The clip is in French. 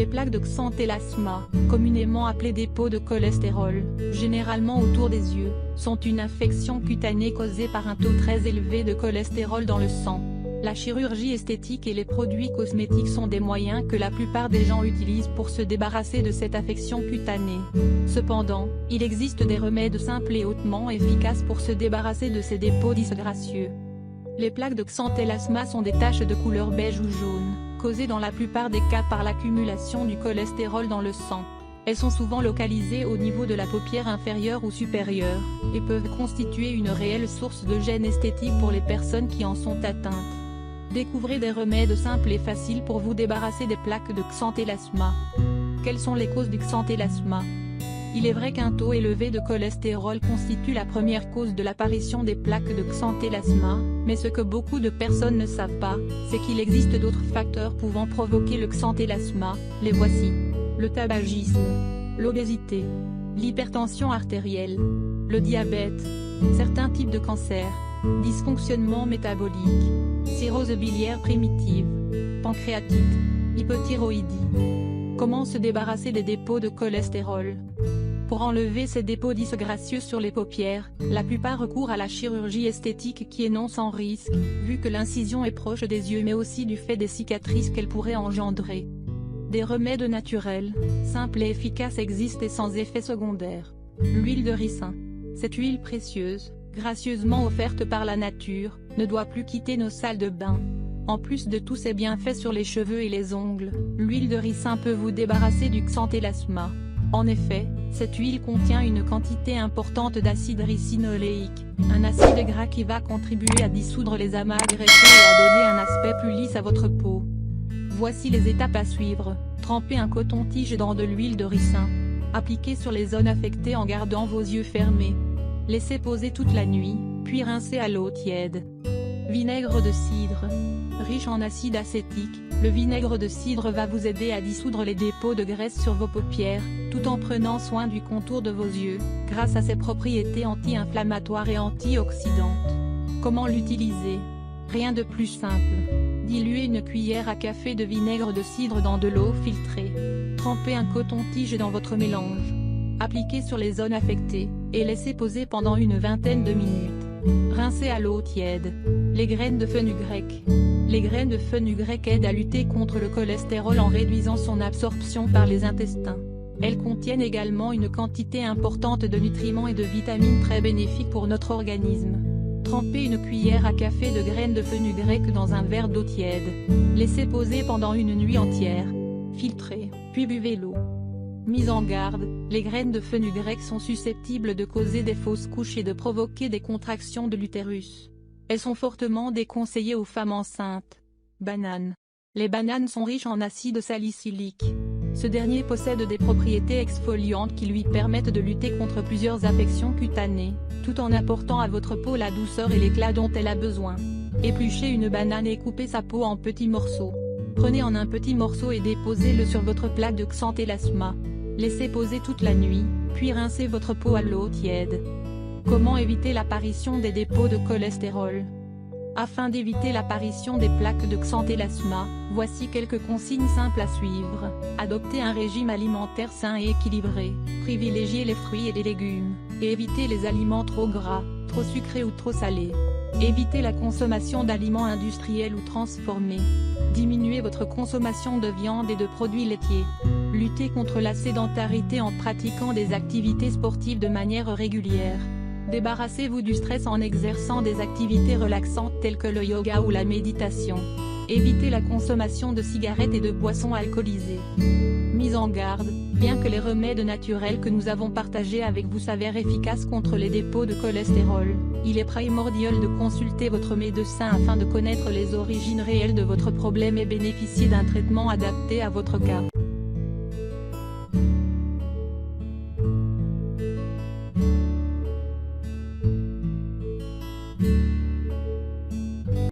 plaques de xanthelasma, communément appelées dépôts de cholestérol, généralement autour des yeux, sont une infection cutanée causée par un taux très élevé de cholestérol dans le sang. La chirurgie esthétique et les produits cosmétiques sont des moyens que la plupart des gens utilisent pour se débarrasser de cette affection cutanée. Cependant, il existe des remèdes simples et hautement efficaces pour se débarrasser de ces dépôts disgracieux. Les plaques de xanthelasma sont des taches de couleur beige ou jaune, causées dans la plupart des cas par l'accumulation du cholestérol dans le sang. Elles sont souvent localisées au niveau de la paupière inférieure ou supérieure, et peuvent constituer une réelle source de gêne esthétique pour les personnes qui en sont atteintes. Découvrez des remèdes simples et faciles pour vous débarrasser des plaques de xanthelasma. Quelles sont les causes du xanthelasma? Il est vrai qu'un taux élevé de cholestérol constitue la première cause de l'apparition des plaques de xanthelasma, mais ce que beaucoup de personnes ne savent pas, c'est qu'il existe d'autres facteurs pouvant provoquer le xanthelasma, les voici. Le tabagisme, l'obésité, l'hypertension artérielle, le diabète, certains types de cancers, dysfonctionnement métabolique, cirrhose biliaire primitive, pancréatite, hypothyroïdie. Comment se débarrasser des dépôts de cholestérol? Pour enlever ces dépôts disgracieux sur les paupières, la plupart recourent à la chirurgie esthétique qui est non sans risque, vu que l'incision est proche des yeux mais aussi du fait des cicatrices qu'elle pourrait engendrer. Des remèdes naturels, simples et efficaces existent et sans effet secondaire. L'huile de ricin. Cette huile précieuse, gracieusement offerte par la nature, ne doit plus quitter nos salles de bain. En plus de tous ses bienfaits sur les cheveux et les ongles, l'huile de ricin peut vous débarrasser du xanthelasma. En effet, cette huile contient une quantité importante d'acide ricinoléique, un acide gras qui va contribuer à dissoudre les amas graisseux et à donner un aspect plus lisse à votre peau. Voici les étapes à suivre. Trempez un coton-tige dans de l'huile de ricin. Appliquez sur les zones affectées en gardant vos yeux fermés. Laissez poser toute la nuit, puis rincez à l'eau tiède. Vinaigre de cidre. Riche en acide acétique, le vinaigre de cidre va vous aider à dissoudre les dépôts de graisse sur vos paupières, tout en prenant soin du contour de vos yeux, grâce à ses propriétés anti-inflammatoires et antioxydantes. Comment l'utiliser? Rien de plus simple. Diluez une cuillère à café de vinaigre de cidre dans de l'eau filtrée. Trempez un coton-tige dans votre mélange. Appliquez sur les zones affectées, et laissez poser pendant une vingtaine de minutes. Rincez à l'eau tiède. Les graines de fenugrec. Les graines de fenugrec aident à lutter contre le cholestérol en réduisant son absorption par les intestins. Elles contiennent également une quantité importante de nutriments et de vitamines très bénéfiques pour notre organisme. Trempez une cuillère à café de graines de fenugrec dans un verre d'eau tiède. Laissez poser pendant une nuit entière. Filtrez, puis buvez l'eau. Mise en garde, les graines de fenugrec sont susceptibles de causer des fausses couches et de provoquer des contractions de l'utérus. Elles sont fortement déconseillées aux femmes enceintes. Banane. Les bananes sont riches en acide salicylique. Ce dernier possède des propriétés exfoliantes qui lui permettent de lutter contre plusieurs affections cutanées, tout en apportant à votre peau la douceur et l'éclat dont elle a besoin. Épluchez une banane et coupez sa peau en petits morceaux. Prenez en un petit morceau et déposez-le sur votre plaque de xanthelasma. Laissez poser toute la nuit, puis rincez votre peau à l'eau tiède. Comment éviter l'apparition des dépôts de cholestérol? Afin d'éviter l'apparition des plaques de xanthelasma, voici quelques consignes simples à suivre. Adoptez un régime alimentaire sain et équilibré, privilégiez les fruits et les légumes, et évitez les aliments trop gras, trop sucrés ou trop salés. Évitez la consommation d'aliments industriels ou transformés. Diminuez votre consommation de viande et de produits laitiers. Luttez contre la sédentarité en pratiquant des activités sportives de manière régulière. Débarrassez-vous du stress en exerçant des activités relaxantes telles que le yoga ou la méditation. Évitez la consommation de cigarettes et de boissons alcoolisées. Mise en garde, bien que les remèdes naturels que nous avons partagés avec vous s'avèrent efficaces contre les dépôts de cholestérol, il est primordial de consulter votre médecin afin de connaître les origines réelles de votre problème et bénéficier d'un traitement adapté à votre cas.